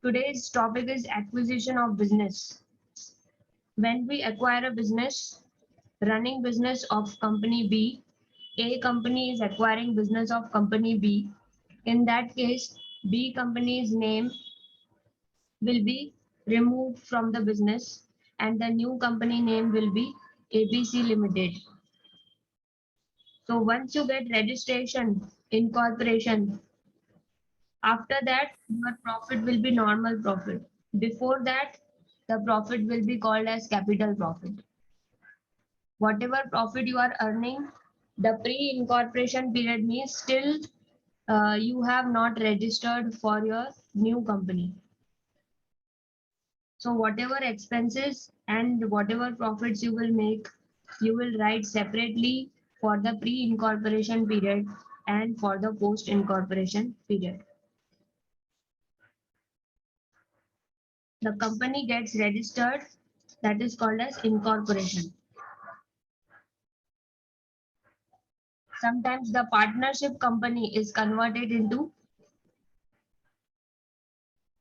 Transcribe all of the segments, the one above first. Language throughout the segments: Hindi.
Today's topic is acquisition of business. When we acquire a business, running business of company B, A company is acquiring business of company B. In that case, B company's name will be removed from the business and the new company name will be ABC Limited. So once you get registration, incorporation, after that your profit will be normal profit. Before that, the profit will be called as capital profit. Whatever profit you are earning, the pre-incorporation period means still you have not registered for your new company. So whatever expenses and whatever profits you will make, you will write separately for the pre-incorporation period and for the post-incorporation period. The company gets registered, that is called as incorporation. Sometimes the partnership company is converted into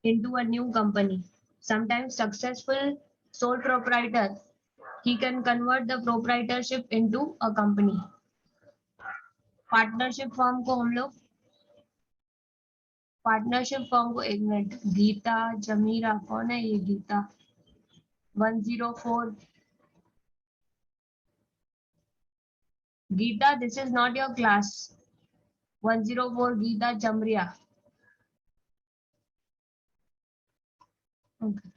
a new company. Sometimes successful sole proprietor, he can convert the proprietorship into a company. Partnership form को हम लोग एक मिनट, गीता जमीरा, कौन है ये Geeta? 104 Geeta, this is not your class. 104 Geeta जमरिया. Okay.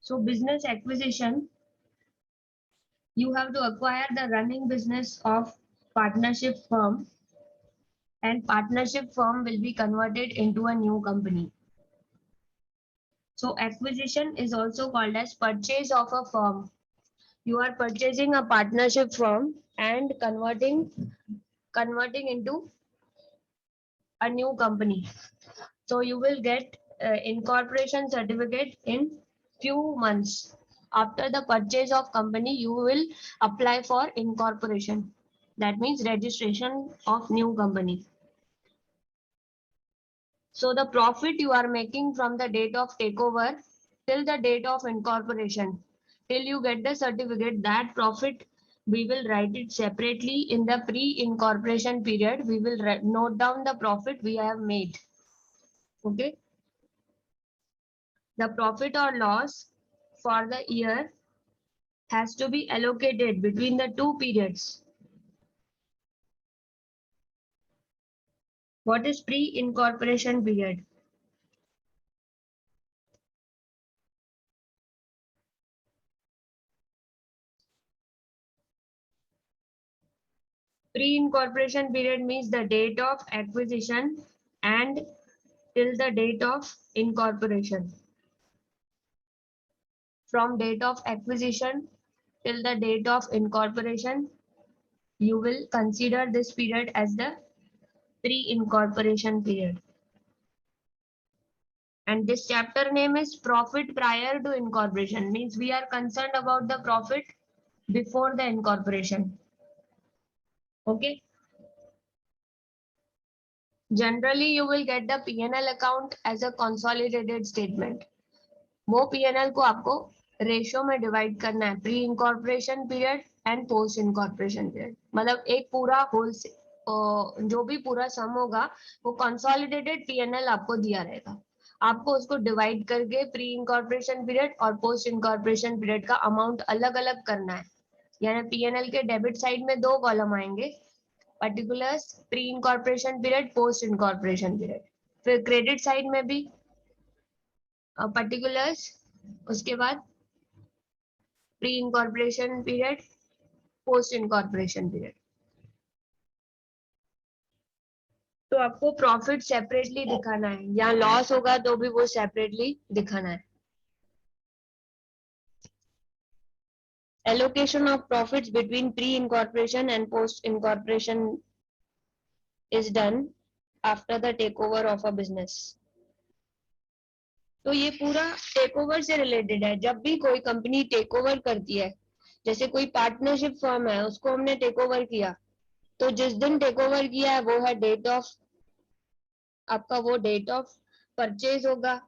So business acquisition, you have to acquire the running business of partnership firm and partnership firm will be converted into a new company. So acquisition is also called as purchase of a firm. You are purchasing a partnership firm and converting into a new company. So you will get incorporation certificate in few months. After the purchase of company, you will apply for incorporation. That means registration of new company. So the profit you are making from the date of takeover till the date of incorporation, till you get the certificate, that profit we will write it separately in the pre-incorporation period. We will note down the profit we have made. Okay. The profit or loss for the year has to be allocated between the two periods. What is pre-incorporation period? Pre-incorporation period means the date of acquisition and till the date of incorporation. From date of acquisition till the date of incorporation, you will consider this period as the pre-incorporation period. And this chapter name is profit prior to incorporation, means we are concerned about the profit before the incorporation. Okay. Generally, you will get the P&L account as a consolidated statement. वो P&L को आपको रेशियो में डिवाइड करना है, pre incorporation period and post incorporation period. मतलब एक पूरा होल जो भी पूरा सम होगा वो कंसोलिडेटेड P&L आपको दिया रहेगा. आपको उसको डिवाइड करके प्री इंकॉर्पोरेशन पीरियड और पोस्ट इंकॉर्पोरेशन पीरियड का अमाउंट अलग अलग करना है. यानी P&L के डेबिट साइड में दो कॉलम आएंगे, particulars, pre incorporation period, post incorporation period. फिर क्रेडिट साइड में भी पर्टिकुलर्स, उसके बाद pre incorporation period, post incorporation period. तो आपको प्रॉफिट सेपरेटली दिखाना है, या लॉस होगा तो भी वो सेपरेटली दिखाना है. Allocation of profits between pre-incorporation and post-incorporation is done after the takeover of a business. तो ये पूरा टेक ओवर से रिलेटेड है. जब भी कोई कंपनी टेक ओवर करती है जैसे कोई पार्टनरशिप फर्म है, उसको हमने टेक ओवर किया, तो जिस दिन टेक ओवर किया है वो है डेट ऑफ, आपका वो डेट ऑफ परचेज होगा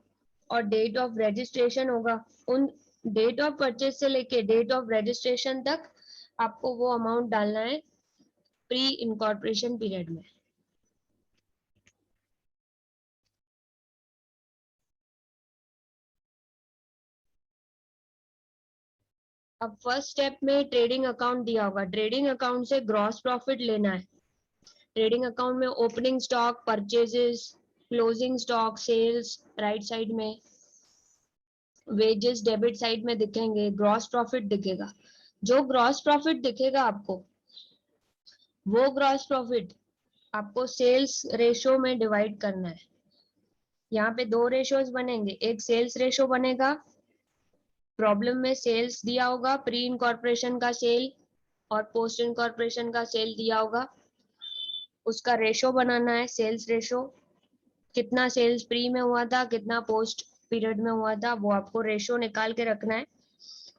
और डेट ऑफ रजिस्ट्रेशन होगा। उन डेट ऑफ परचेज से लेके डेट ऑफ रजिस्ट्रेशन तक आपको वो अमाउंट डालना है प्री इनकॉर्पोरेशन पीरियड में। अब फर्स्ट स्टेप में ट्रेडिंग अकाउंट दिया होगा, ट्रेडिंग अकाउंट से ग्रॉस प्रॉफिट लेना है। ट्रेडिंग अकाउंट में opening stock, purchases, closing stock, sales right side में, वेजेस डेबिट साइड में दिखेंगे, ग्रॉस प्रॉफिट दिखेगा। जो ग्रॉस प्रॉफिट दिखेगा आपको, वो ग्रॉस प्रॉफिट आपको सेल्स रेशो में डिवाइड करना है। यहाँ पे दो रेशोज बनेंगे, एक सेल्स रेशो बनेगा, प्रॉब्लम में सेल्स दिया होगा, प्री इनकॉर्पोरेशन का सेल और पोस्ट इनकॉर्पोरेशन का सेल दिया होगा, उसका रेशो बनाना है, सेल्स रेशो, कितना सेल्स प्री में हुआ था, कितना पोस्ट पीरियड में हुआ था, वो आपको रेशो निकाल के रखना है।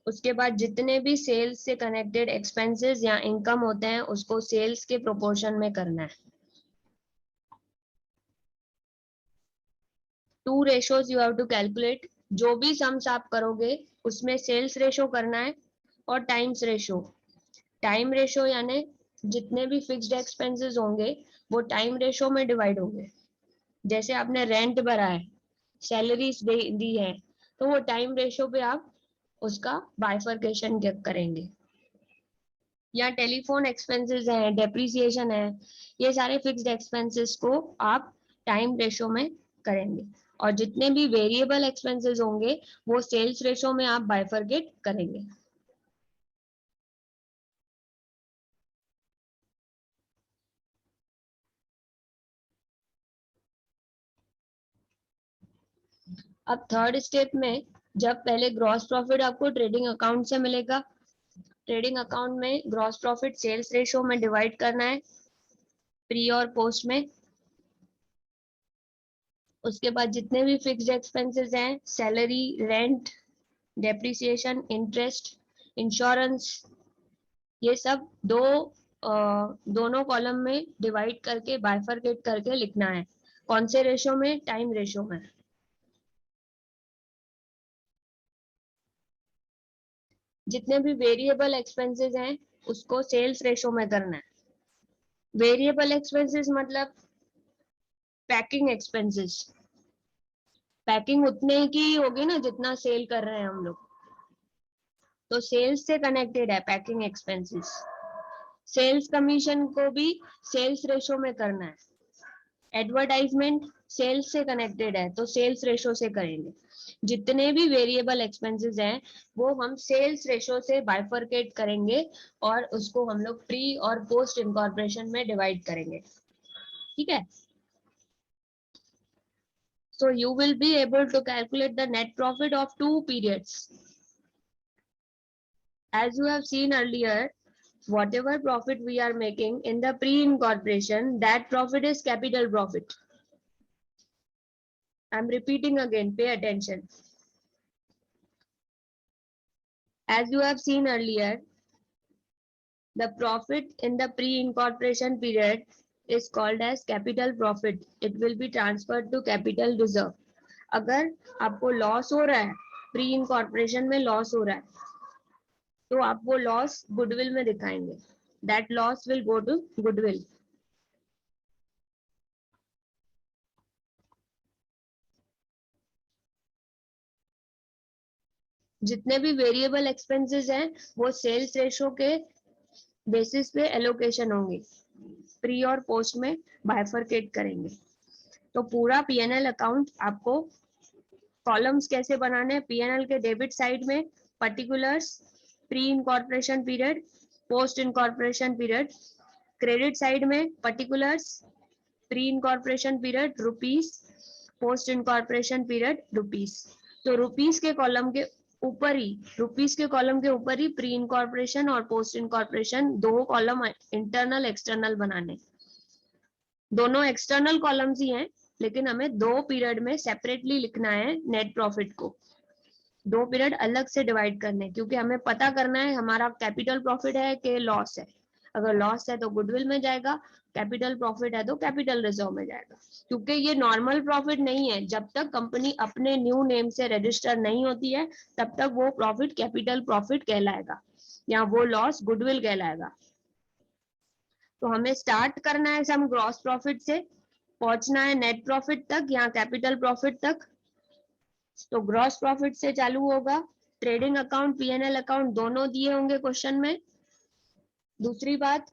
उसके बाद जितने भी सेल्स से कनेक्टेड एक्सपेंसेस या इनकम होते हैं उसको सेल्स के प्रोपोर्शन में करना है। Two ratios you have to calculate, जो भी सम्स आप करोगे उसमें सेल्स रेशो करना है और टाइम्स रेशो। टाइम रेशो यानी जितने भी फिक्स्ड एक्सपेंसेस होंगे वो टाइम रेशो में डिवाइड होंगे। जैसे आपने रेंट भरा है, सैलरीज दी है, तो वो टाइम रेशो पे आप उसका बाइफरकेशन करेंगे। या टेलीफोन एक्सपेंसेस है, डेप्रिसिएशन है, ये सारे फिक्स्ड एक्सपेंसेस को आप टाइम रेशो में करेंगे। और जितने भी वेरिएबल एक्सपेंसेस होंगे वो सेल्स रेशो में आप बाइफरकेट करेंगे। अब थर्ड स्टेप में, जब पहले ग्रॉस प्रॉफिट आपको ट्रेडिंग अकाउंट से मिलेगा, ट्रेडिंग अकाउंट में ग्रॉस प्रॉफिट सेल्स रेशो में डिवाइड करना है प्री और पोस्ट में। उसके बाद जितने भी फिक्स्ड एक्सपेंसेस हैं, salary, rent, depreciation, interest, insurance, ये सब दोनों कॉलम में डिवाइड करके बाइफरकेट करके लिखना है। कौन से रेशो में? टाइम रेशो में। जितने भी वेरिएबल एक्सपेंसेस हैं उसको सेल्स रेशो में करना है। वेरिएबल एक्सपेंसेस मतलब पैकिंग एक्सपेंसेस, पैकिंग उतने की होगी ना जितना सेल कर रहे हैं हम लोग, तो सेल्स से कनेक्टेड है पैकिंग एक्सपेंसेस। सेल्स कमीशन को भी सेल्स रेशो में करना है। एडवर्टाइजमेंट सेल्स से कनेक्टेड है तो सेल्स रेशो से करेंगे। जितने भी वेरिएबल एक्सपेंसेस हैं वो हम सेल्स रेशो से बाइफरकेट करेंगे और उसको हम लोग प्री और पोस्ट इनकॉर्पोरेशन में डिवाइड करेंगे। ठीक है? So you will be able to calculate the net profit of two periods. As you have seen earlier, whatever profit we are making in the pre-incorporation, that profit is capital profit. I'm repeating again, pay attention. As you have seen earlier, the profit in the pre-incorporation period is called as capital profit. It will be transferred to capital reserve. अगर आपको लॉस हो रहा है, प्री इनकॉर्पोरेशन में लॉस हो रहा है, तो आप वो लॉस गुडविल में दिखाएंगे। That loss will go to goodwill. जितने भी वेरिएबल एक्सपेंसेस हैं वो सेल्स रेशो के बेसिस पे एलोकेशन होंगे, प्री और पोस्ट में बाइफरकेट करेंगे। तो पूरा पीएनएल अकाउंट आपको कॉलम्स कैसे बनाने हैं? पीएनएल के डेबिट साइड में particulars, pre incorporation period, post incorporation period. Credit side में particulars, pre incorporation period rupees, post incorporation period rupees. तो रुपीस के कॉलम के ऊपर ही, रुपीस के कॉलम के ऊपर ही प्री इनकॉर्पोरेशन और पोस्ट इनकॉर्पोरेशन दो कॉलम इंटरनल एक्सटर्नल बनाने। दोनों एक्सटर्नल कॉलम्स ही हैं लेकिन हमें दो पीरियड में सेपरेटली लिखना है नेट प्रॉफिट को। दो पीरियड अलग से डिवाइड करने, क्योंकि हमें पता करना है हमारा कैपिटल प्रॉफिट है कि लॉस है। अगर लॉस है तो गुडविल में जाएगा, कैपिटल प्रॉफिट है तो कैपिटल रिजर्व में जाएगा। क्योंकि ये नॉर्मल प्रॉफिट नहीं है, जब तक कंपनी अपने न्यू नेम से रजिस्टर नहीं होती है तब तक वो प्रॉफिट कैपिटल प्रॉफिट कहलाएगा या वो लॉस गुडविल कहलाएगा। तो हमें स्टार्ट करना है सम ग्रॉस प्रॉफिट से, पहुंचना है नेट प्रॉफिट तक या कैपिटल प्रॉफिट तक। तो ग्रॉस प्रॉफिट से चालू होगा। ट्रेडिंग अकाउंट, पीएनएल अकाउंट दोनों दिए होंगे क्वेश्चन में। दूसरी बात,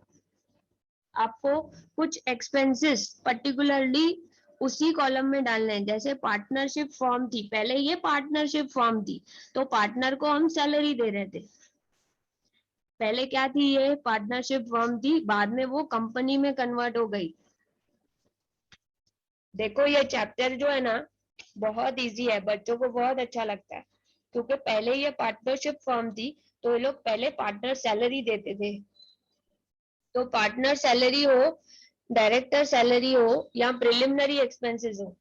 आपको कुछ एक्सपेंसेस पर्टिकुलरली उसी कॉलम में डालने हैं। जैसे पार्टनरशिप फॉर्म थी, पहले ये पार्टनरशिप फॉर्म थी तो पार्टनर को हम सैलरी दे रहे थे। पहले क्या थी, ये पार्टनरशिप फॉर्म थी, बाद में वो कंपनी में कन्वर्ट हो गई। देखो ये चैप्टर जो है ना बहुत इजी है, बच्चों को बहुत अच्छा लगता है, क्योंकि पहले ये पार्टनरशिप फॉर्म थी तो ये लोग पहले पार्टनर सैलरी देते थे। तो पार्टनर सैलरी हो, डायरेक्टर सैलरी हो या प्रिलिमिनरी एक्सपेंसेस हो,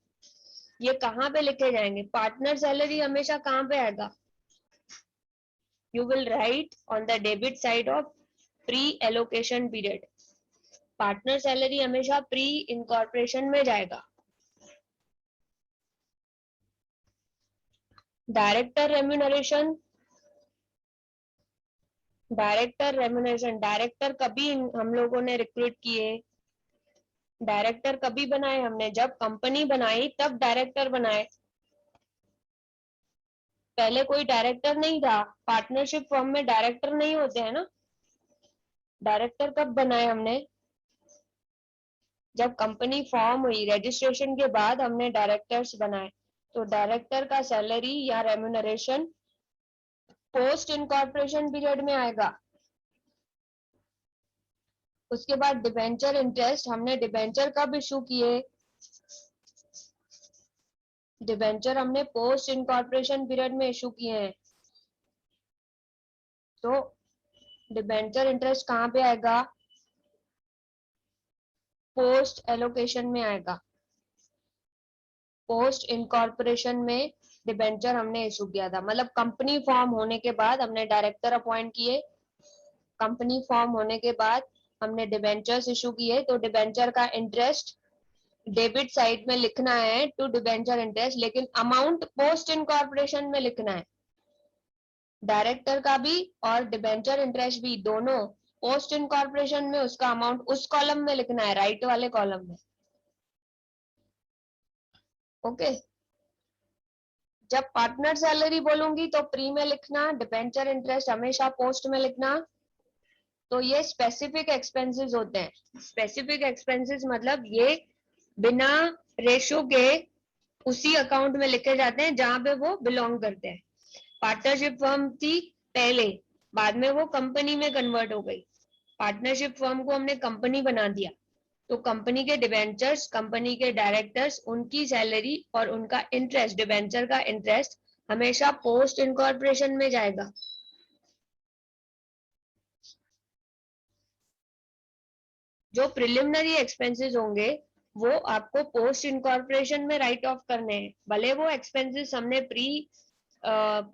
ये कहाँ पे लिखे जाएंगे? पार्टनर सैलरी हमेशा कहाँ पे आएगा? You will right on the debit side of pre allocation period. Partner salary हमेशा प्री इनकॉर्पोरेशन में जाएगा। डायरेक्टर रेम्यूनरेशन, डायरेक्टर कभी हम लोगों ने रिक्रूट किए, डायरेक्टर कभी बनाए हमने? जब कंपनी बनाई तब डायरेक्टर बनाए, पहले कोई डायरेक्टर नहीं था। पार्टनरशिप फर्म में डायरेक्टर नहीं होते हैं ना। डायरेक्टर कब बनाए हमने? जब कंपनी फॉर्म हुई, रजिस्ट्रेशन के बाद हमने डायरेक्टर्स बनाए। तो डायरेक्टर का सैलरी या रेम्यूनरेशन पोस्ट इनकॉर्पोरेशन पीरियड में आएगा। उसके बाद डिबेंचर इंटरेस्ट, हमने डिबेंचर कब इशू किए? डिबेंचर हमने पोस्ट इनकॉर्पोरेशन पीरियड में इशू किए हैं। तो डिबेंचर इंटरेस्ट कहाँ पे आएगा? पोस्ट एलोकेशन में आएगा। पोस्ट इनकॉर्पोरेशन में डिबेंचर हमने इशू किया था, मतलब कंपनी फॉर्म होने के बाद हमने डायरेक्टर अपॉइंट किए, कंपनी फॉर्म होने के बाद हमने डिबेंचर्स इशू किए। तो डिबेंचर का इंटरेस्ट डेबिट साइड में लिखना है टू डिबेंचर इंटरेस्ट, लेकिन अमाउंट पोस्ट इनकॉर्पोरेशन में लिखना है। डायरेक्टर का भी और डिबेंचर इंटरेस्ट भी दोनों पोस्ट इनकॉर्पोरेशन में उसका अमाउंट उस कॉलम में लिखना है, राइट वाले कॉलम में। ओके। जब पार्टनर सैलरी बोलूंगी तो प्री में लिखना, डिबेंचर इंटरेस्ट हमेशा पोस्ट में लिखना। तो ये स्पेसिफिक एक्सपेंसेस होते हैं। स्पेसिफिक एक्सपेंसेस मतलब ये बिना रेशो के उसी अकाउंट में लिखे जाते हैं जहां पे वो बिलोंग करते हैं। पार्टनरशिप फर्म थी पहले, बाद में वो कंपनी में कन्वर्ट हो गई। पार्टनरशिप फर्म को हमने कंपनी बना दिया, तो कंपनी के डिबेंचर्स, कंपनी के डायरेक्टर्स, उनकी सैलरी और उनका इंटरेस्ट, डिबेंचर का इंटरेस्ट हमेशा पोस्ट इनकॉर्पोरेशन में जाएगा। जो प्रिलिमिनरी एक्सपेंसेस होंगे वो आपको पोस्ट इनकॉर्पोरेशन में राइट ऑफ करने हैं। भले वो एक्सपेंसेस हमने प्री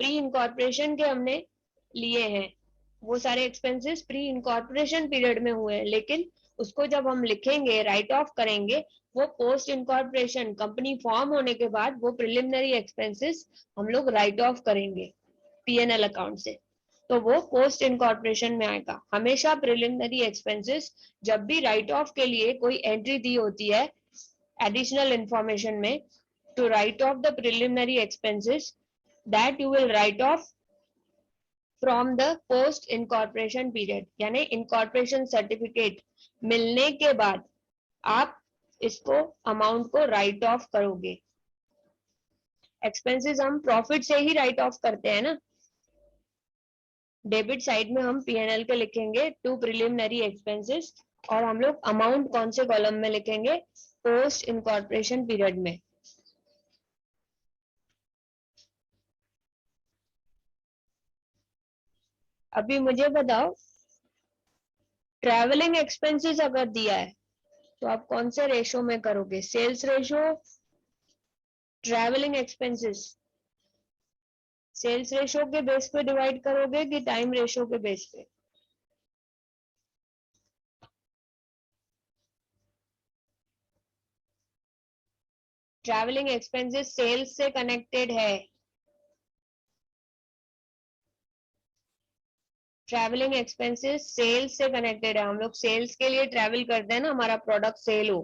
इनकॉर्पोरेशन के हमने लिए हैं, वो सारे एक्सपेंसेस प्री इनकॉर्पोरेशन पीरियड में हुए हैं, लेकिन उसको जब हम लिखेंगे, राइट ऑफ करेंगे, वो पोस्ट इनकॉर्पोरेशन कंपनी फॉर्म होने के बाद वो प्रिलिमिनरी एक्सपेंसेस हम लोग राइट ऑफ करेंगे पीएनएल अकाउंट से। तो वो पोस्ट इनकॉर्पोरेशन में आएगा। हमेशा प्रिलिमिनरी एक्सपेंसेस जब भी राइट ऑफ के लिए कोई एंट्री दी होती है एडिशनल इंफॉर्मेशन में, to write off the preliminary expenses that you will write off from the post incorporation period, यानी इनकॉर्पोरेशन सर्टिफिकेट मिलने के बाद आप इसको अमाउंट को राइट ऑफ करोगे। एक्सपेंसेस हम प्रॉफिट से ही राइट ऑफ करते हैं ना। डेबिट साइड में हम पीएनएल के लिखेंगे टू प्रिलिमिनरी एक्सपेंसेस, और हम लोग अमाउंट कौन से कॉलम में लिखेंगे? पोस्ट इनकॉर्पोरेशन पीरियड में। अभी मुझे बताओ, ट्रैवलिंग एक्सपेंसेस अगर दिया है तो आप कौन से रेशो में करोगे? Sales ratio, travelling expenses? Sales ratio के बेस पे डिवाइड करोगे कि टाइम रेशो के बेस पे? ट्रैवलिंग एक्सपेंसेस सेल्स से कनेक्टेड है। ट्रैवलिंग एक्सपेंसेस सेल्स से कनेक्टेड है। हम लोग सेल्स के लिए ट्रैवल करते हैं ना, हमारा प्रोडक्ट सेल हो,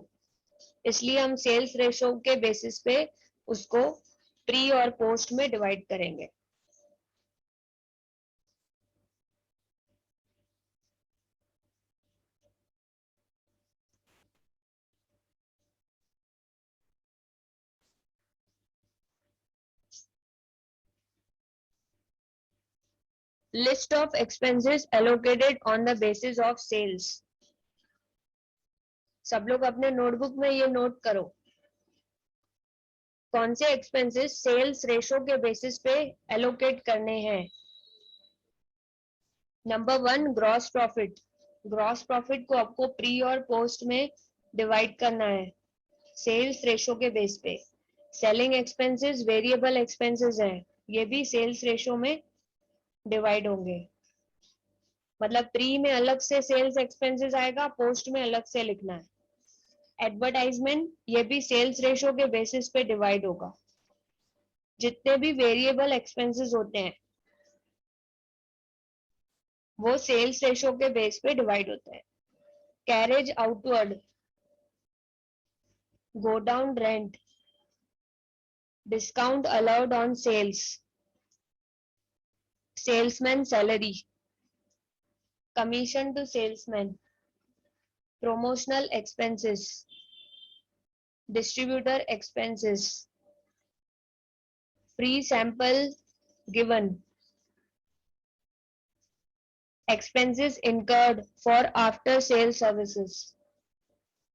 इसलिए हम सेल्स रेशो के बेसिस पे उसको प्री और पोस्ट में डिवाइड करेंगे। List of expenses allocated on the basis of sales. सब लोग अपने नोटबुक में ये नोट करो, कौन से एक्सपेंसेस सेल्स रेशो के बेसिस पे एलोकेट करने हैं। Number 1, gross profit. Gross profit को आपको प्री और पोस्ट में डिवाइड करना है सेल्स रेशो के बेस पे। सेलिंग एक्सपेंसेस वेरिएबल एक्सपेंसेस हैं, ये भी सेल्स रेशो में डिवाइड होंगे। मतलब प्री में अलग से सेल्स एक्सपेंसेस आएगा, पोस्ट में अलग से लिखना है। एडवर्टाइजमेंट ये भी सेल्स रेशो के बेसिस पे डिवाइड होगा। जितने भी वेरिएबल एक्सपेंसेस होते हैं वो सेल्स रेशो के बेस पे डिवाइड होते हैं। Carriage outward, godown rent, discount allowed on sales, salesman salary, commission to salesman, promotional expenses, distributor expenses, free sample given, expenses incurred for after sale services,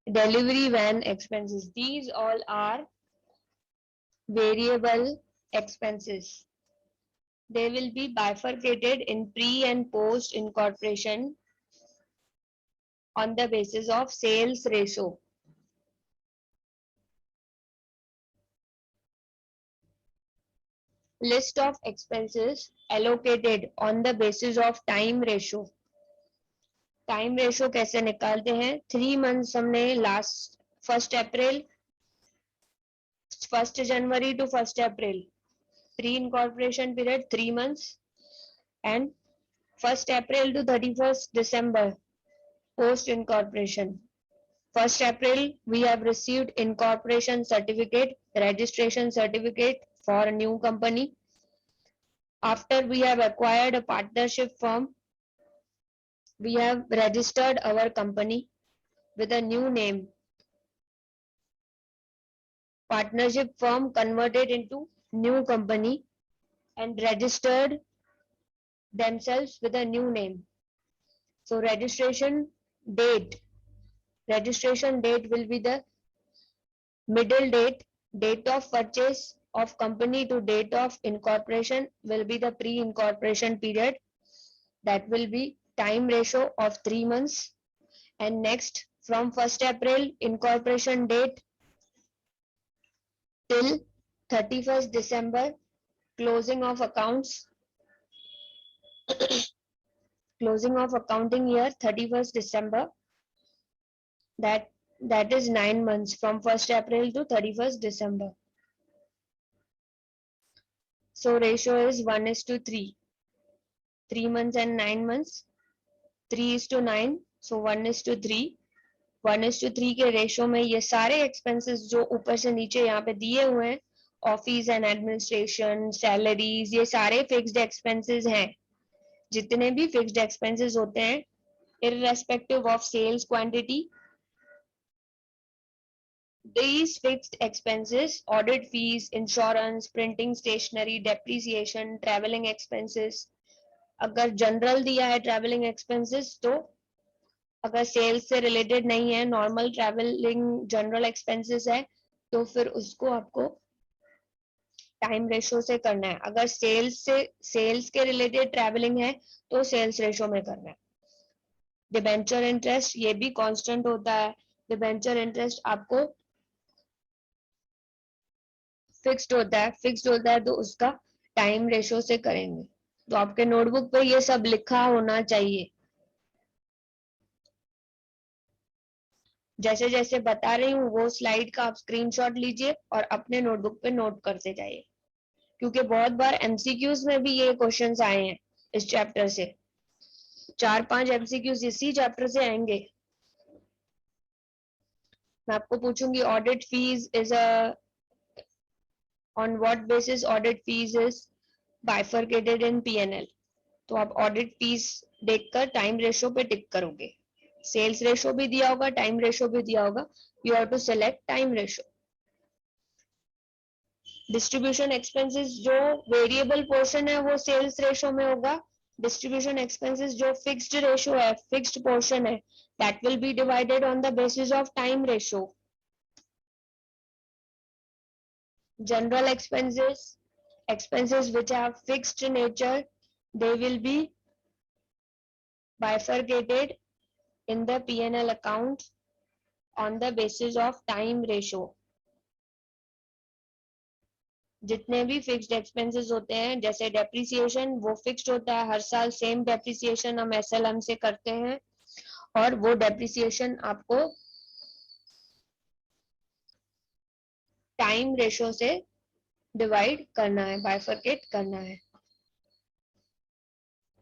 delivery van expenses. These all are variable expenses. They will be bifurcated in pre and post incorporation on the basis of sales ratio. List of expenses allocated on the basis of time ratio. Time ratio कैसे निकालते हैं? 3 मंथ्स हमने लास्ट 1 अप्रैल 1 जनवरी to 1 April, pre incorporation period 3 months, and 1 April to 31 December post incorporation. 1 April we have received incorporation certificate, registration certificate for a new company. After we have acquired a partnership firm, we have registered our company with a new name. Partnership firm converted into new company and registered themselves with a new name. So registration date will be the middle date. Date of purchase of company to date of incorporation will be the pre-incorporation period. That will be time ratio of 3 months. And next, from 1 April incorporation date till 31 December closing of accounts, closing of accounting year 31 December, that is 9 months from 1 April to 31 December. So ratio is 1:3. 3 months and 9 months, 3:9. So 1:3. 1:3 के रेशो में ये सारे एक्सपेंसेस जो ऊपर से नीचे यहाँ पे दिए हुए हैं, ऑफिस एंड एडमिनिस्ट्रेशन, सैलरीज, ये सारे फिक्स्ड एक्सपेंसेस हैं। जितने भी फिक्स्ड एक्सपेंसेस होते हैं irrespective of sales quantity, these fixed expenses, audit fees, insurance, printing stationery, depreciation, traveling expenses, अगर जनरल दिया है ट्रैवलिंग एक्सपेंसेस, तो अगर सेल्स से रिलेटेड नहीं है, नॉर्मल ट्रैवलिंग जनरल एक्सपेंसेस है, तो फिर उसको आपको टाइम रेशो से करना है। अगर सेल्स के रिलेटेड ट्रैवलिंग है तो सेल्स रेशो में करना है। डिबेंचर इंटरेस्ट ये भी कांस्टेंट होता है। डिबेंचर इंटरेस्ट आपको फिक्स्ड होता है तो उसका टाइम रेशो से करेंगे। तो आपके नोटबुक पे ये सब लिखा होना चाहिए। जैसे जैसे बता रही हूँ वो स्लाइड का आप स्क्रीनशॉट लीजिए और अपने नोटबुक पे नोट करते जाइए, क्योंकि बहुत बार एमसीक्यूज में भी ये क्वेश्चंस आए हैं इस चैप्टर से। 4-5 एमसीक्यूज इसी चैप्टर से आएंगे। मैं आपको पूछूंगी audit fees is a on what basis audit fees is bifurcated in PNL. तो आप ऑडिट फीस देखकर टाइम रेशो पे टिक करोगे। सेल्स रेशो भी दिया होगा, टाइम रेशो भी दिया होगा, you have to select time ratio. Distribution expenses जो वेरिएबल पोर्शन है वो सेल्स रेशो में होगा। डिस्ट्रीब्यूशन एक्सपेंसेस जो फिक्स्ड रेशो है, फिक्स्ड पोर्शन है, that will be divided on the basis of time ratio. General expenses, expenses which have fixed nature, they will be bifurcated in the P&L account on the basis of time ratio. जितने भी फिक्स्ड एक्सपेंसेस होते हैं, जैसे डेप्रिसिएशन, वो फिक्स्ड होता है हर साल, सेम डेप्रिसिएशन हम एसएलएम से करते हैं और वो डेप्रिसिएशन आपको टाइम रेशो से डिवाइड करना है, बाइफरकेट करना है।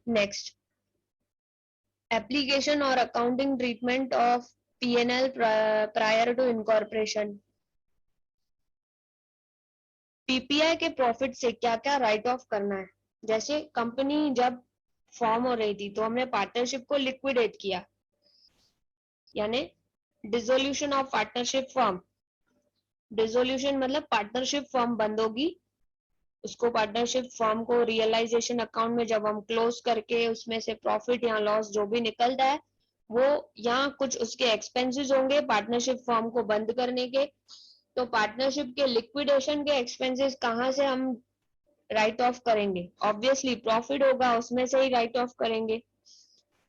नेक्स्ट, एप्लीकेशन और accounting treatment of PNL prior to incorporation. PPI के प्रॉफिट से क्या क्या राइट ऑफ करना है। जैसे कंपनी जब फॉर्म हो रही थी तो हमने पार्टनरशिप को लिक्विडेट किया, यानी dissolution of partnership form. Dissolution मतलब पार्टनरशिप फॉर्म बंद होगी, उसको पार्टनरशिप फॉर्म को रियलाइजेशन अकाउंट में जब हम क्लोज करके उसमें से प्रॉफिट या लॉस जो भी निकलता है वो यहाँ कुछ उसके एक्सपेंसेस होंगे पार्टनरशिप फॉर्म को बंद करने के। तो पार्टनरशिप के लिक्विडेशन के एक्सपेंसेस कहाँ से हम राइट ऑफ करेंगे? ऑब्वियसली प्रॉफिट होगा उसमें से ही राइट ऑफ करेंगे।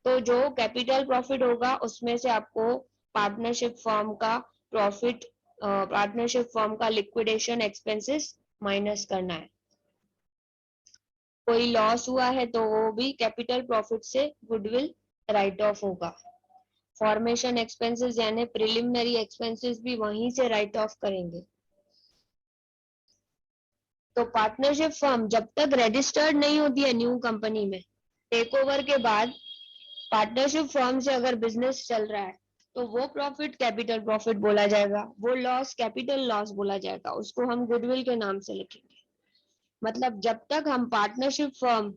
तो जो कैपिटल प्रॉफिट होगा उसमें से आपको पार्टनरशिप फॉर्म का प्रॉफिट, पार्टनरशिप फॉर्म का लिक्विडेशन एक्सपेंसेस माइनस करना है। कोई लॉस हुआ है तो वो भी कैपिटल प्रॉफिट से गुडविल राइट ऑफ होगा। फॉर्मेशन एक्सपेंसेस यानी प्रिलिमिनरी एक्सपेंसेस भी वहीं से राइट ऑफ करेंगे। तो पार्टनरशिप फर्म जब तक रजिस्टर्ड नहीं होती है न्यू कंपनी में, टेक ओवर के बाद पार्टनरशिप फर्म से अगर बिजनेस चल रहा है तो वो प्रॉफिट कैपिटल प्रॉफिट बोला जाएगा, वो लॉस कैपिटल लॉस बोला जाएगा, उसको हम गुडविल के नाम से लिखेंगे। मतलब जब तक हम पार्टनरशिप फर्म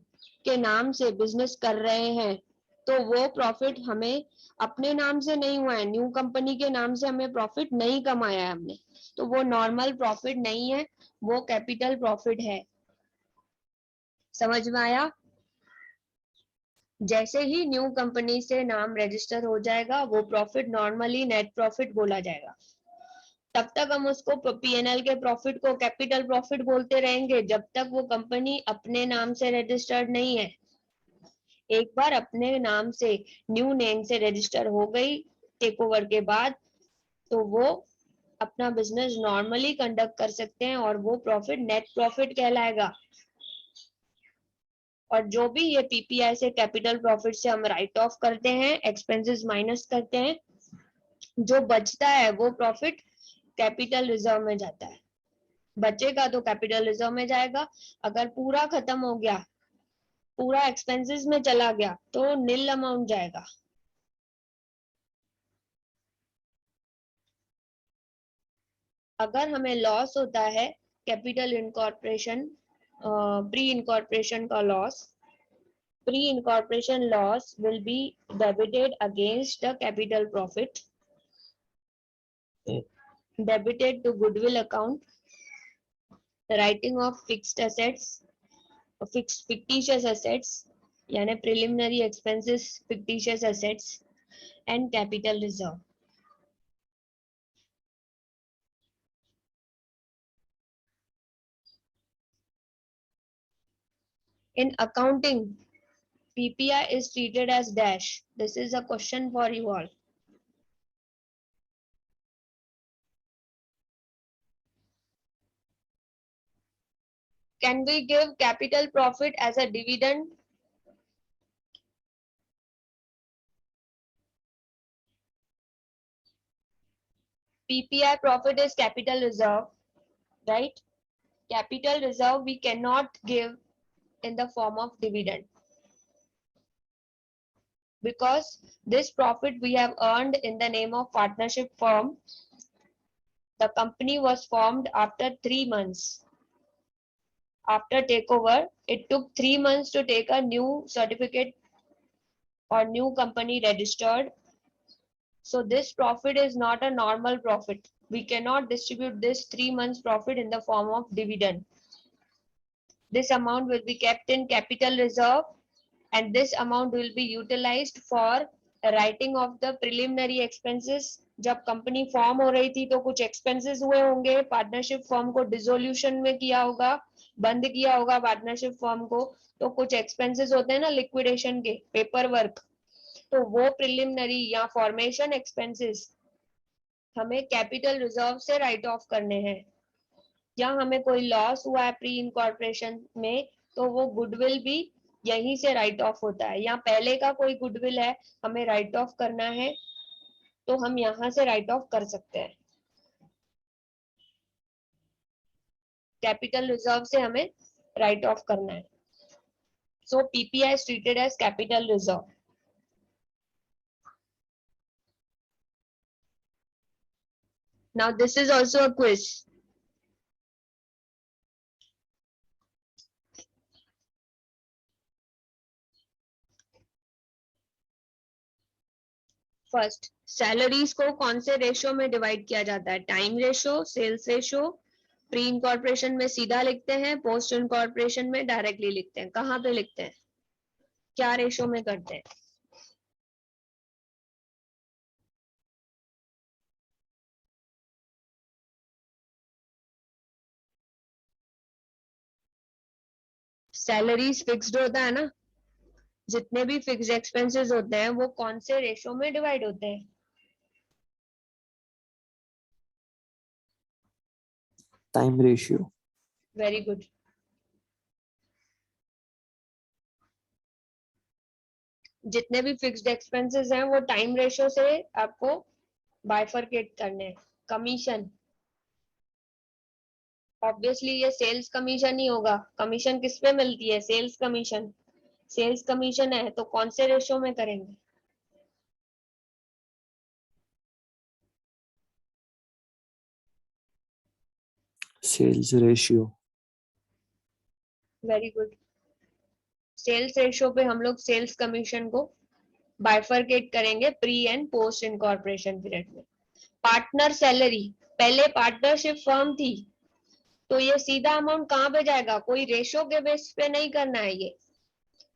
के नाम से बिजनेस कर रहे हैं तो वो प्रॉफिट हमें अपने नाम से नहीं हुआ है, न्यू कंपनी के नाम से हमें प्रॉफिट नहीं कमाया है हमने, तो वो नॉर्मल प्रॉफिट नहीं है, वो कैपिटल प्रॉफिट है। समझ में आया? जैसे ही न्यू कंपनी से नाम रजिस्टर हो जाएगा वो प्रॉफिट नॉर्मली नेट प्रॉफिट बोला जाएगा। तब तक हम उसको पीएनएल के प्रॉफिट को कैपिटल प्रॉफिट बोलते रहेंगे जब तक वो कंपनी अपने नाम से रजिस्टर्ड नहीं है। एक बार अपने नाम से न्यू नेम से रजिस्टर हो गई टेक ओवर के बाद, तो वो अपना बिजनेस नॉर्मली कंडक्ट कर सकते हैं और वो प्रॉफिट नेट प्रॉफिट कहलाएगा। और जो भी ये पीपीआई से कैपिटल प्रॉफिट से हम राइट ऑफ करते हैं, एक्सपेंसेस माइनस करते हैं, जो बचता है वो प्रॉफिट कैपिटल रिजर्व में जाता है। बचेगा तो कैपिटल रिजर्व में जाएगा, अगर पूरा खत्म हो गया, पूरा एक्सपेंसेस में चला गया तो नील अमाउंट जाएगा। अगर हमें लॉस होता है कैपिटल इनकॉर्पोरेशन, प्री इनकॉर्पोरेशन का loss, pre incorporation loss will be debited against the capital profit, debited to goodwill account, writing off fixed assets, fixed fictitious assets यानी preliminary expenses, fictitious assets and capital reserve. In accounting, PPI is treated as dash. This is a question for you all. Can we give capital profit as a dividend? PPI profit is capital reserve, right? Capital reserve we cannot give in the form of dividend, because this profit we have earned in the name of partnership firm. The company was formed after 3 months. After takeover, it took 3 months to take a new certificate or new company registered. So this profit is not a normal profit. We cannot distribute this 3 months profit in the form of dividend. This amount will be kept in capital reserve, and this amount will be utilized for writing of the preliminary expenses. जब कंपनी फॉर्म हो रही थी तो कुछ एक्सपेंसेस हुए होंगे, पार्टनरशिप फॉर्म को डिसोल्यूशन में किया होगा, बंद किया होगा पार्टनरशिप फॉर्म को, तो कुछ एक्सपेंसेस होते हैं ना लिक्विडेशन के, पेपर वर्क, तो वो प्रिलिमिनरी या फॉर्मेशन एक्सपेंसेस हमें कैपिटल रिजर्व से राइट ऑफ करने हैं। या हमें कोई लॉस हुआ है प्री इनकॉर्पोरेशन में, तो वो गुडविल भी यहीं से राइट ऑफ होता है। या पहले का कोई गुडविल है हमें राइट ऑफ करना है, तो हम यहाँ से राइट ऑफ कर सकते हैं। कैपिटल रिजर्व से हमें राइट ऑफ करना है। So P P I is treated as capital reserve. Now this is also a quiz. First, salaries को कौन से रेशियो में डिवाइड किया जाता है? Time ratio, sales ratio, pre incorporation में सीधा लिखते हैं, पोस्ट इनकॉर्पोरेशन में डायरेक्टली लिखते हैं। कहाँ पे लिखते हैं, क्या रेशियो में करते हैं? सैलरीज फिक्स्ड होता है ना, जितने भी फिक्स्ड एक्सपेंसेस होते हैं वो कौन से रेशियो में डिवाइड होते हैं? Time ratio. Very good. जितने भी फिक्स्ड एक्सपेंसेस हैं वो टाइम रेशियो से आपको बाइफरकेट करने हैं। कमीशन, ऑब्वियसली ये सेल्स कमीशन ही होगा। कमीशन किस पे मिलती है? Sales commission. सेल्स कमीशन है तो कौन से रेशियो में करेंगे? Sales ratio. Very good. Sales ratio पे हम लोग सेल्स कमीशन को बाइफरकेट करेंगे pre and post incorporation period में। पार्टनर सैलरी, पहले पार्टनरशिप फर्म थी तो ये सीधा अमाउंट कहाँ पे जाएगा? कोई रेशो के बेसिस पे नहीं करना है। ये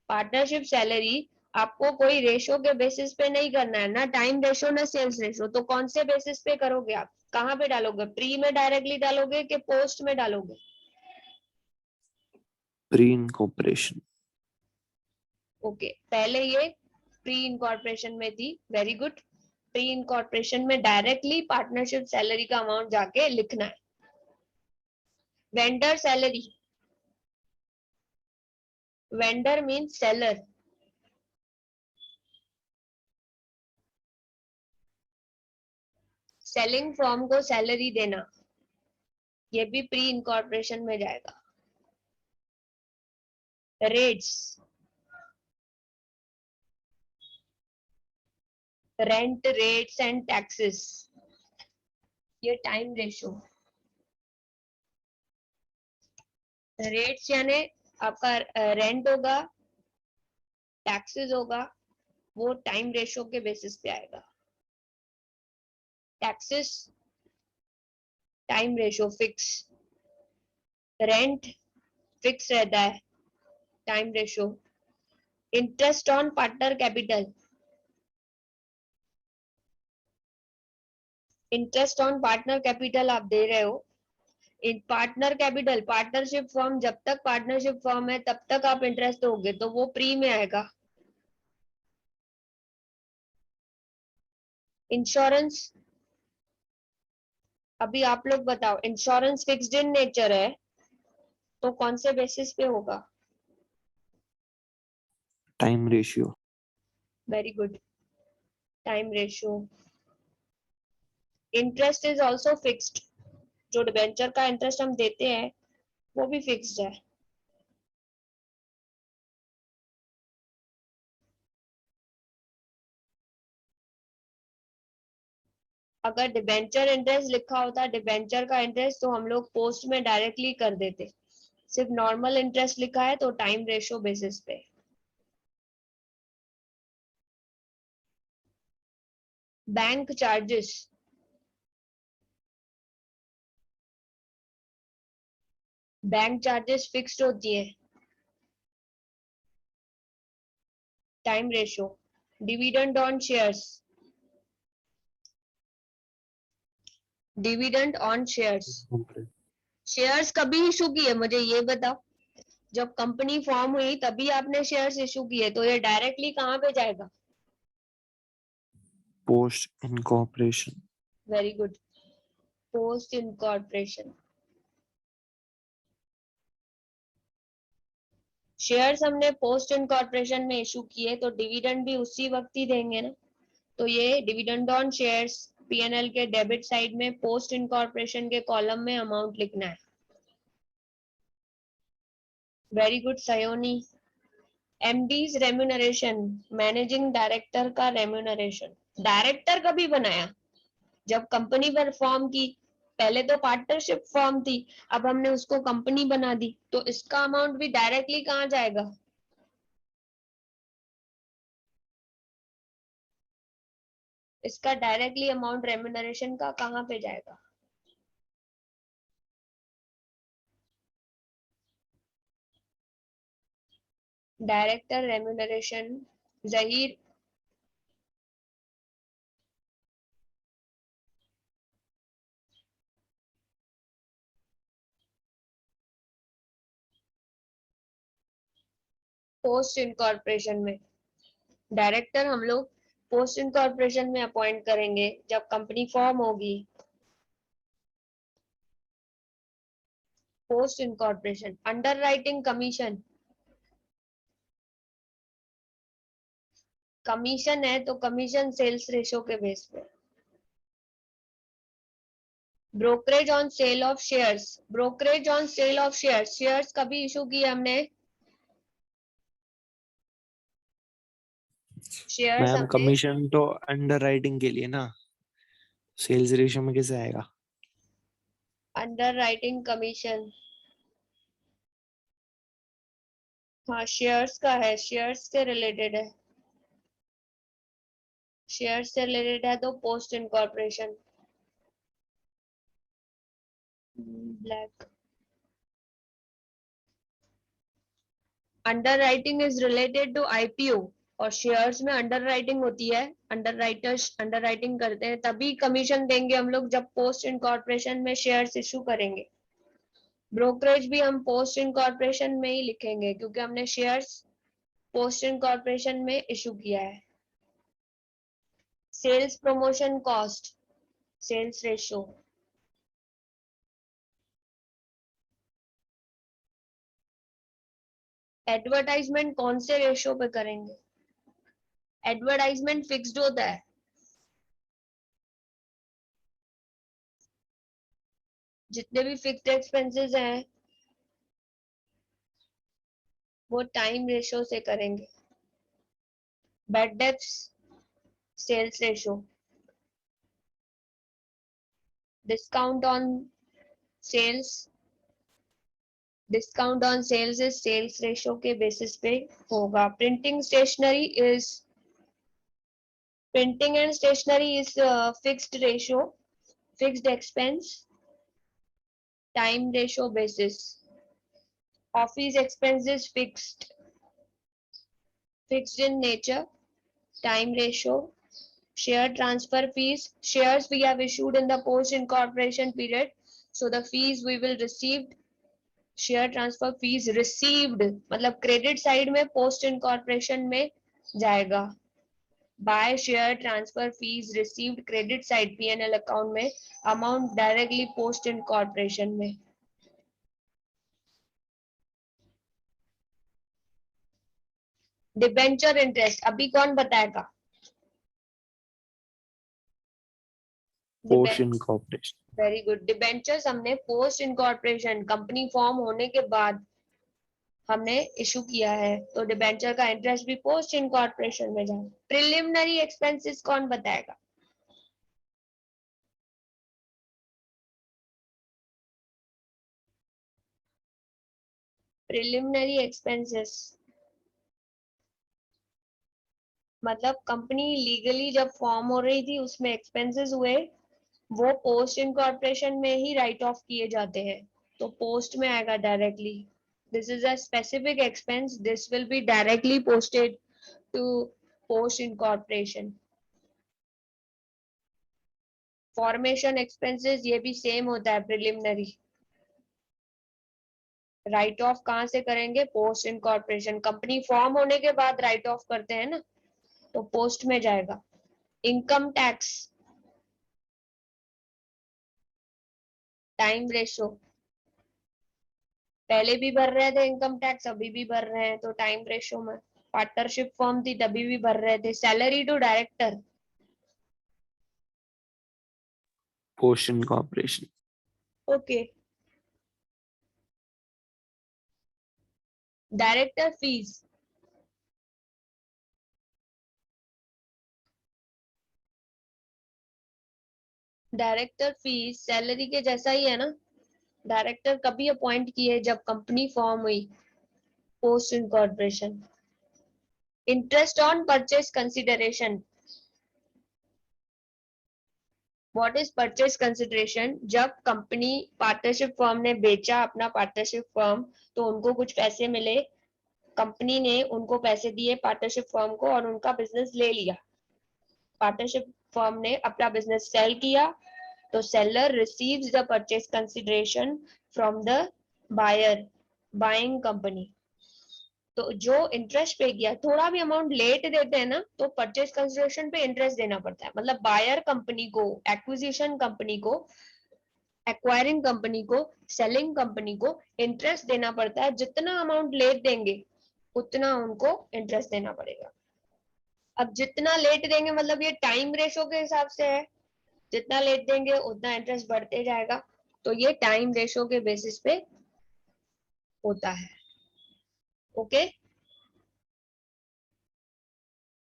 पार्टनरशिप सैलरी आपको कोई रेशो के बेसिस पे नहीं करना है, ना टाइम रेशो ना सेल्स रेशो। तो कौन से बेसिस पे करोगे आप? कहाँ पे डालोगे? प्री में डायरेक्टली डालोगे कि पोस्ट में डालोगे? Pre incorporation. ओके, पहले ये प्री इनकॉर्पोरेशन में थी। Very good. प्री इनकॉर्पोरेशन में डायरेक्टली पार्टनरशिप सैलरी का अमाउंट जाके लिखना है। Vendor salary, vendor means seller. Selling firm को सैलरी देना, ये भी प्री इनकॉर्पोरेशन में जाएगा। Rates, rent, rates and taxes, ये टाइम रेशो। रेट्स यानी आपका रेंट होगा, टैक्सेस होगा, वो टाइम रेशो के बेसिस पे आएगा। Taxes time ratio fix, rent fix रहता है, time ratio. Interest on partner capital, interest on partner capital आप दे रहे हो। In partner capital, partnership firm, जब तक पार्टनरशिप फर्म है तब तक आप इंटरेस्ट दोगे तो वो प्री में आएगा। इंश्योरेंस, अभी आप लोग बताओ, इंश्योरेंस फिक्स्ड इन नेचर है तो कौन से बेसिस पे होगा? Time ratio. Very good, time ratio. Interest is also fixed. जो डिबेंचर का इंटरेस्ट हम देते हैं वो भी फिक्स्ड है. अगर डिबेंचर इंटरेस्ट लिखा होता डिबेंचर का इंटरेस्ट तो हम लोग पोस्ट में डायरेक्टली कर देते. सिर्फ नॉर्मल इंटरेस्ट लिखा है तो टाइम रेशियो बेसिस पे. Bank charges. Bank charges fixed होती है. Time ratio. Dividend on shares. Dividend on shares. Shares कभी इशू किए मुझे ये बताओ. जब कंपनी फॉर्म हुई तभी आपने शेयर्स इशू किए तो ये डायरेक्टली कहाँ पे जाएगा? Post incorporation. Very good, post incorporation. Shares हमने पोस्ट इनकॉर्पोरेशन में इशू किए तो डिविडेंड भी उसी वक्त ही देंगे ना. तो ये डिविडेंड ऑन शेयर्स पीएनएल के डेबिट साइड में पोस्ट इनकॉर्पोरेशन के कॉलम में अमाउंट लिखना है. Very good Sayoni. MDs remuneration. Managing director का रेम्यूनरेशन. डायरेक्टर कभी बनाया? जब कंपनी पर फॉर्म की. पहले तो पार्टनरशिप फॉर्म थी, अब हमने उसको कंपनी बना दी तो इसका अमाउंट भी डायरेक्टली कहाँ जाएगा? इसका डायरेक्टली अमाउंट रेम्यूनरेशन का कहाँ पे जाएगा? Director remuneration. Zaheer. Post incorporation में. डायरेक्टर हम लोग पोस्ट इनकॉर्पोरेशन में अपॉइंट करेंगे जब कंपनी फॉर्म होगी. Post incorporation. Under writing commission. Commission है तो कमीशन सेल्स रेशो के बेस पे. Brokerage on sale of shares. Brokerage on sale of shares. Shares कभी इशू किए हमने? शेयर्स मैम हमने. कमीशन तो अंडर राइटिंग के लिए ना, सेल्स रेशियो में कैसे आएगा? Under writing commission. हाँ शेयर्स का है, शेयर्स से रिलेटेड है. शेयर्स से रिलेटेड है तो post incorporation. Black. Underwriting is related to IPO. और शेयर्स में अंडर राइटिंग होती है. अंडर राइटर्स अंडर राइटिंग करते हैं तभी कमीशन देंगे हम लोग जब पोस्ट इनकॉर्पोरेशन में शेयर्स इशू करेंगे. ब्रोकरेज भी हम पोस्ट इनकॉर्पोरेशन में ही लिखेंगे क्योंकि हमने शेयर्स पोस्ट इनकॉर्पोरेशन में इशू किया है. Sales promotion cost. Sales ratio. Advertisement कौन से रेशो पे करेंगे? एडवर्टाइजमेंट फिक्स्ड होता है. जितने भी फिक्स्ड एक्सपेंसेस हैं वो टाइम रेशो से करेंगे. Bad debts. Sales ratio. Discount on sales. Discount on sales is sales ratio के बेसिस पे होगा. Printing stationery is. Printing and stationery is fixed ratio. Fixed expense. Time ratio basis. Office expenses fixed. Fixed in nature. Time ratio. Share transfer fees. Shares we have issued in the post incorporation period, so the fees we will receive. Share transfer fees received मतलब credit side में post incorporation में जाएगा. By share transfer fees received credit side P&L account में, amount directly post incorporation में. डिबेंचर इंटरेस्ट अभी कौन बताएगा? Post incorporation. Very good. Debentures हमने पोस्ट इनकॉर्पोरेशन, कंपनी फॉर्म होने के बाद हमने इशू किया है, तो डिबेंचर का इंटरेस्ट भी पोस्ट इनकॉर्पोरेशन में जाए। प्रिलिमिनरी एक्सपेंसेस कौन बताएगा? प्रिलिमिनरी एक्सपेंसेस मतलब कंपनी लीगली जब फॉर्म हो रही थी उसमें एक्सपेंसेस हुए, वो पोस्ट इनकॉर्पोरेशन में ही राइट ऑफ किए जाते हैं, तो पोस्ट में आएगा directly. This is a specific expense, this will be directly posted to post incorporation. Formation expenses ये भी सेम होता है, प्रिलिमिनरी। राइट ऑफ कहाँ से करेंगे? Post incorporation. कंपनी फॉर्म होने के बाद राइट ऑफ करते हैं ना, तो पोस्ट में जाएगा। इनकम टैक्स, टाइम रेशो, पहले भी भर रहे थे इनकम टैक्स, अभी भी भर रहे हैं, तो टाइम रेशो में। पार्टनरशिप फॉर्म थी तभी भी भर रहे थे। Salary to director, post incorporation. Okay. Director fees, director fees salary के जैसा ही है ना। डायरेक्टर कभी अपॉइंट किए? जब कंपनी फॉर्म हुई, post incorporation. Interest on purchase consideration, what is purchase consideration? जब कंपनी पार्टनरशिप फर्म ने बेचा अपना पार्टनरशिप फर्म, तो उनको कुछ पैसे मिले, कंपनी ने उनको पैसे दिए पार्टनरशिप फर्म को और उनका बिजनेस ले लिया। पार्टनरशिप फर्म ने अपना बिजनेस सेल किया, तो seller receives the purchase consideration from the buyer, buying company. तो जो इंटरेस्ट पे किया, थोड़ा भी अमाउंट लेट देते हैं ना, तो परचेज कंसिडरेशन पे इंटरेस्ट देना पड़ता है। मतलब बायर कंपनी को, एक्विजिशन कंपनी को, एक्वायरिंग कंपनी को, सेलिंग कंपनी को इंटरेस्ट देना पड़ता है। जितना अमाउंट लेट देंगे उतना उनको इंटरेस्ट देना पड़ेगा। अब जितना लेट देंगे मतलब ये टाइम रेशो के हिसाब से है, जितना लेट देंगे उतना इंटरेस्ट बढ़ते जाएगा, तो ये टाइम रेशो के बेसिस पे होता है। ओके